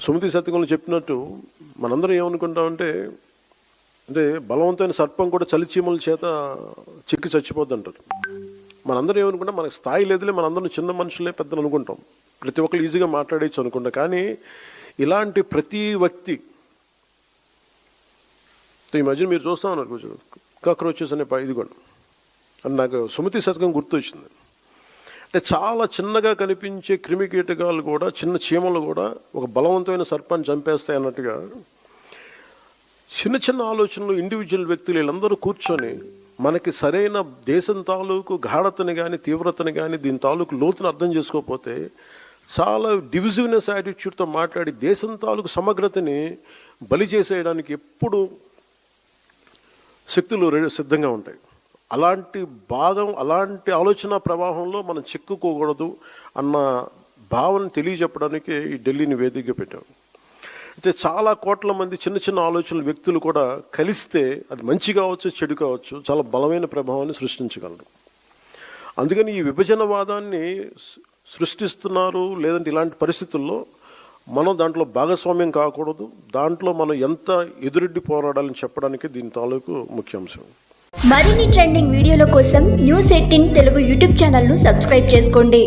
సుమతి శతకంలో చెప్పినట్టు మనందరం ఏమనుకుంటామంటే అంటే బలవంతమైన సర్పం కూడా చలిచీమల చేత చిక్కి చచ్చిపోద్ది అంటారు. మనందరం ఏమనుకుంటాం, మనకు స్థాయి లేదులే, మనందరం చిన్న మనుషులే పెద్దలు అనుకుంటాం, ప్రతి ఒక్కరు ఈజీగా మాట్లాడేయచ్చు అనుకుంటాం. కానీ ఇలాంటి ప్రతి వ్యక్తి ఈ మధ్య మీరు చూస్తా ఉన్నారు కొంచెం కాక్రోచెస్ అనే ఇది కూడా అని నాకు సుమతి శతకం గుర్తు వచ్చింది. అంటే చాలా చిన్నగా కనిపించే క్రిమి కీటకాలు కూడా, చిన్న చీమలు కూడా ఒక బలవంతమైన సర్పాన్ని చంపేస్తాయి అన్నట్టుగా చిన్న చిన్న ఆలోచనలు ఇండివిజువల్ వ్యక్తులు వీళ్ళందరూ కూర్చొని మనకి సరైన దేశం తాలూకు గాఢతని కానీ తీవ్రతని కానీ దీని తాలూకు లోతును అర్థం చేసుకోకపోతే చాలా డివిజివ్నెస్ యాటిట్యూడ్తో మాట్లాడి దేశం తాలూకు సమగ్రతని బలి చేసేయడానికి ఎప్పుడు శక్తులు సిద్ధంగా ఉంటాయి. అలాంటి ఆలోచన ప్రవాహంలో మనం చిక్కుకోకూడదు అన్న భావన తెలియజెప్పడానికి ఈ ఢిల్లీని వేదికగా పెట్టాం. అయితే చాలా కోట్ల మంది చిన్న చిన్న ఆలోచనల వ్యక్తులు కూడా కలిస్తే అది మంచి కావచ్చు చెడు కావచ్చు చాలా బలమైన ప్రభావాన్ని సృష్టించగలరు. అందుకని ఈ విభజనవాదాన్ని సృష్టిస్తున్నారు. లేదంటే ఇలాంటి పరిస్థితుల్లో మనం దాంట్లో భాగస్వామ్యం కాకూడదు, దాంట్లో మనం ఎంత ఎదురెడ్డి పోరాడాలని చెప్పడానికి దీని తాలూకు ముఖ్యాంశం. మరిన్ని ట్రెండింగ్ వీడియోల కోసం న్యూస్ 18 తెలుగు యూట్యూబ్ ఛానల్ను సబ్స్క్రైబ్ చేసుకోండి.